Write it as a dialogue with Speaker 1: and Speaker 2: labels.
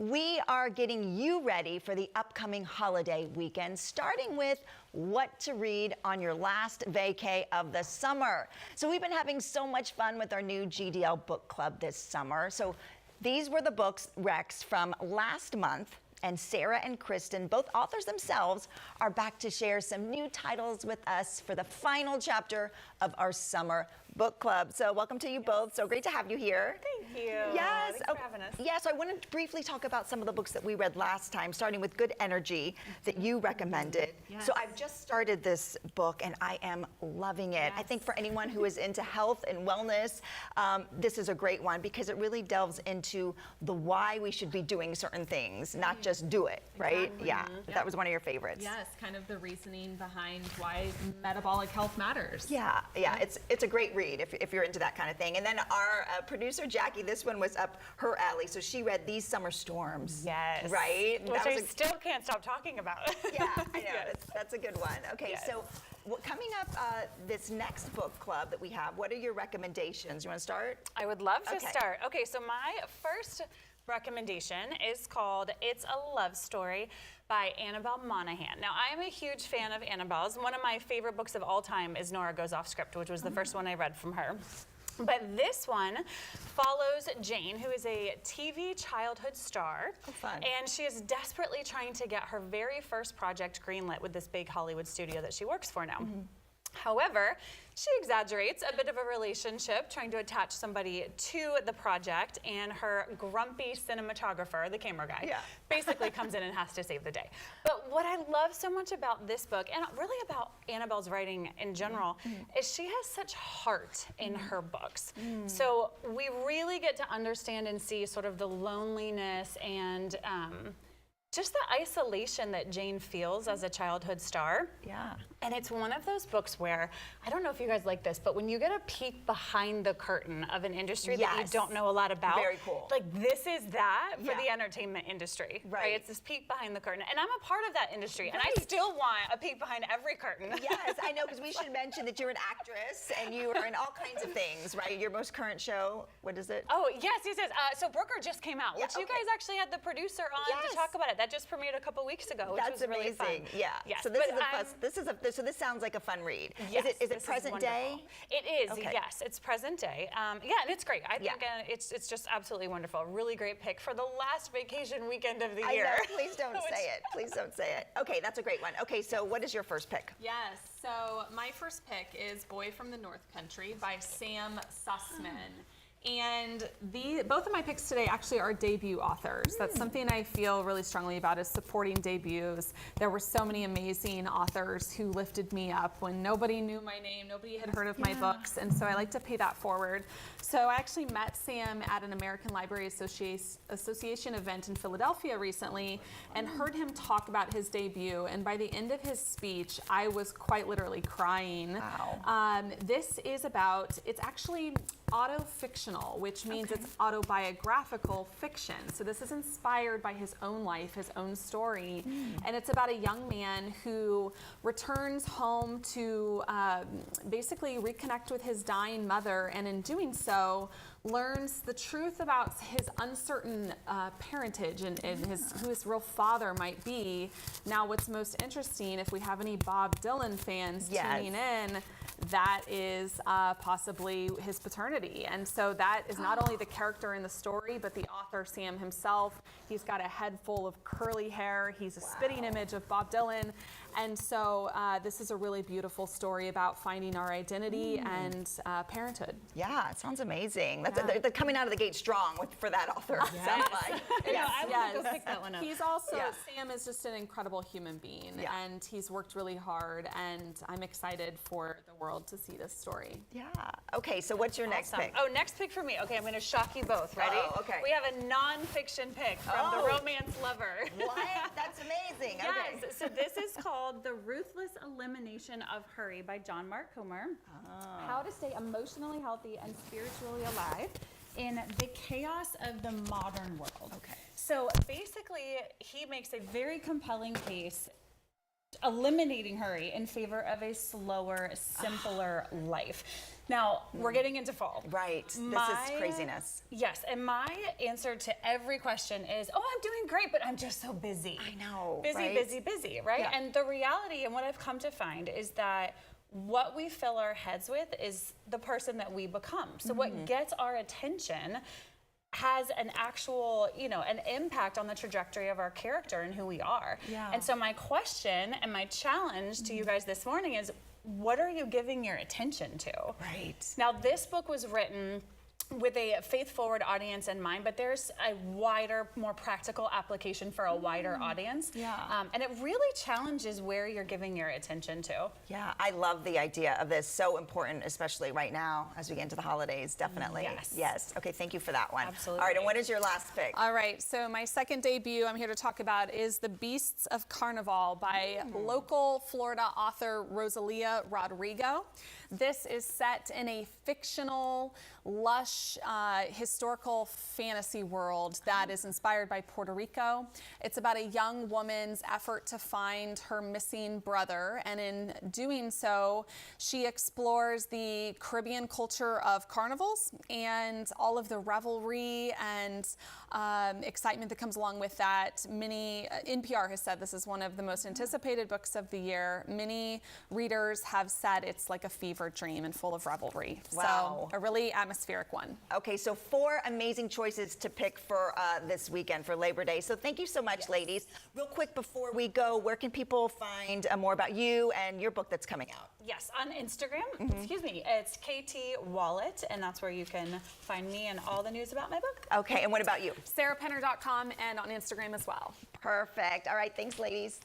Speaker 1: We are getting you ready for the upcoming holiday weekend, starting with what to read on your last vacay of the summer. So we've been having so much fun with our new GDL book club this summer. So these were the books recs from last month. And Sarah and Kristen, both authors themselves, are back to share some new titles with us for the final chapter of our summer book club. So welcome to you both. So great to have you here.
Speaker 2: Thank you.
Speaker 1: Yes.
Speaker 2: Thanks for having us.
Speaker 1: Yes, I want to briefly talk about some of the books that we read last time, starting with Good Energy that you recommended.
Speaker 2: Yes.
Speaker 1: So I've just started this book and I am loving it.
Speaker 2: Yes.
Speaker 1: I think for anyone who is into health and wellness, this is a great one because it really delves into the why we should be doing certain things, not just do it, right?
Speaker 2: Exactly.
Speaker 1: Yeah,
Speaker 2: Mhm.
Speaker 1: that was one of your favorites.
Speaker 3: Yes, kind of the reasoning behind why metabolic health matters.
Speaker 1: Yeah, it's a great read if you're into that kind of thing. And then our producer Jackie, this one was up her alley, so she read These Summer Storms.
Speaker 2: Yes.
Speaker 1: Right?
Speaker 2: Which
Speaker 1: That was
Speaker 2: I still can't stop talking about.
Speaker 1: Yeah, I know.
Speaker 2: Yes.
Speaker 1: That's a good one. Okay,
Speaker 2: Yes.
Speaker 1: so coming up this next book club that we have, what are your recommendations? You want to start?
Speaker 2: I would love to
Speaker 1: Okay.
Speaker 2: start. Okay, so my first recommendation is called It's a Love Story by Annabelle Monaghan. Now, I am a huge fan of Annabelle's. One of my favorite books of all time is Nora Goes Off Script, which was the first one I read from her. But this one follows Jane, who is a TV childhood star.
Speaker 1: Oh, fun.
Speaker 2: And she is desperately trying to get her very first project greenlit with this big Hollywood studio that she works for now. However, she exaggerates a bit of a relationship, trying to attach somebody to the project, and her grumpy cinematographer, the camera guy, basically comes in and has to save the day. But what I love so much about this book, and really about Annabelle's writing in general, is she has such heart in her books. So we really get to understand and see sort of the loneliness and just the isolation that Jane feels as a childhood star.
Speaker 1: Yeah.
Speaker 2: And it's one of those books where, I don't know if you guys like this, but when you get a peek behind the curtain of an industry that you
Speaker 1: Yes.
Speaker 2: don't know a lot about,
Speaker 1: Very cool.
Speaker 2: like this is that for
Speaker 1: Yeah.
Speaker 2: the entertainment industry,
Speaker 1: Right.
Speaker 2: It's this peek behind the curtain. And I'm a part of that industry, and I
Speaker 1: Right.
Speaker 2: still want a peek behind every curtain.
Speaker 1: Yes, I know, because we should mention that you're an actress and you are in all kinds of things, right? Your most current show, what is it?
Speaker 2: Oh, yes. So Brooker just came out,
Speaker 1: Yeah,
Speaker 2: which you
Speaker 1: okay.
Speaker 2: guys actually had the producer on
Speaker 1: Yes.
Speaker 2: to talk about it. That just premiered a couple weeks ago, which
Speaker 1: That's
Speaker 2: was really
Speaker 1: amazing.
Speaker 2: fun.
Speaker 1: Yeah.
Speaker 2: Yes,
Speaker 1: So this
Speaker 2: but
Speaker 1: is a
Speaker 2: I'm-
Speaker 1: fun, so this sounds like a fun read.
Speaker 2: Yes,
Speaker 1: is
Speaker 2: this
Speaker 1: it present day?
Speaker 2: wonderful. It is,
Speaker 1: Okay.
Speaker 2: yes. It's present day. Yeah, and it's great. I
Speaker 1: Yeah.
Speaker 2: think it's just absolutely wonderful. Really great pick for the last vacation weekend of the
Speaker 1: I
Speaker 2: year.
Speaker 1: know. Please don't say it. Please don't say it. Okay, that's a great one. Okay, so what is your first pick?
Speaker 3: Yes, so my first pick is Boy from the North Country by Sam Sussman. And both of my picks today actually are debut authors. That's something I feel really strongly about, is supporting debuts. There were so many amazing authors who lifted me up when nobody knew my name, nobody had heard of my books, and so I like to pay that forward. So I actually met Sam at an American Library Association event in Philadelphia recently and heard him talk about his debut, and by the end of his speech, I was quite literally crying.
Speaker 1: Wow.
Speaker 3: This is about, it's actually autofictional, which means it's autobiographical fiction. So this is inspired by his own life, his own story, and it's about a young man who returns home to basically reconnect with his dying mother, and in doing so, learns the truth about his uncertain parentage and who his real father might be. Now, what's most interesting, if we have any Bob Dylan fans tuning in, that is possibly his paternity. And so that is not only the character in the story, but the author, Sam himself. He's got a head full of curly hair. He's a spitting image of Bob Dylan. And so this is a really beautiful story about finding our identity and parenthood.
Speaker 1: Yeah, it sounds amazing. They're coming out of the gate strong for that author, it sounds like.
Speaker 2: I want to go pick that one up.
Speaker 3: He's also, Sam is just an incredible human being, and he's worked really hard, and I'm excited for the world to see this story.
Speaker 1: Yeah. Okay, so what's your next pick?
Speaker 2: Oh, next pick for me. Okay, I'm going to shock you both. Ready?
Speaker 1: Oh, okay.
Speaker 2: We have a non-fiction pick from The Romance Lover.
Speaker 1: What? That's amazing.
Speaker 2: Yes.
Speaker 1: Okay.
Speaker 2: So this is called The Ruthless Elimination of Hurry by John Mark Comer. How to stay emotionally healthy and spiritually alive in the chaos of the modern world.
Speaker 1: Okay.
Speaker 2: So basically, he makes a very compelling case eliminating hurry in favor of a slower, simpler life. Now, we're getting into fall.
Speaker 1: Right. This is craziness.
Speaker 2: Yes, and my answer to every question is, oh, I'm doing great, but I'm just so busy.
Speaker 1: I know,
Speaker 2: Busy,
Speaker 1: right?
Speaker 2: busy, right?
Speaker 1: Yeah.
Speaker 2: And the reality, and what I've come to find, is that what we fill our heads with is the person that we become. So what gets our attention has an actual, an impact on the trajectory of our character and who we are.
Speaker 3: Yeah.
Speaker 2: And so my question and my challenge to you guys this morning is, what are you giving your attention to?
Speaker 1: Right.
Speaker 2: Now, this book was written with a faith-forward audience in mind, but there's a wider, more practical application for a wider audience.
Speaker 3: Yeah.
Speaker 2: And it really challenges where you're giving your attention to.
Speaker 1: Yeah, I love the idea of this. So important, especially right now as we get into the holidays, definitely.
Speaker 2: Yes.
Speaker 1: Yes. Okay, thank you for that one.
Speaker 2: Absolutely.
Speaker 1: All right, and what is your last pick?
Speaker 3: All right, so my second debut I'm here to talk about is The Beasts of Carnival by local Florida author Rosalia Rodrigo. This is set in a fictional, lush, historical fantasy world that is inspired by Puerto Rico. It's about a young woman's effort to find her missing brother, and in doing so, she explores the Caribbean culture of carnivals and all of the revelry and excitement that comes along with that. NPR has said this is one of the most anticipated books of the year. Many readers have said it's like a fever dream and full of revelry.
Speaker 1: Wow.
Speaker 3: So a really atmospheric one.
Speaker 1: Okay, so 4 amazing choices to pick for this weekend for Labor Day. So thank you so much, ladies. Real quick before we go, where can people find more about you and your book that's coming out?
Speaker 2: Yes, on Instagram, it's KT Wallet, and that's where you can find me and all the news about my book.
Speaker 1: Okay, and what about you?
Speaker 3: SarahPenner.com and on Instagram as well.
Speaker 1: Perfect. All right, thanks, ladies.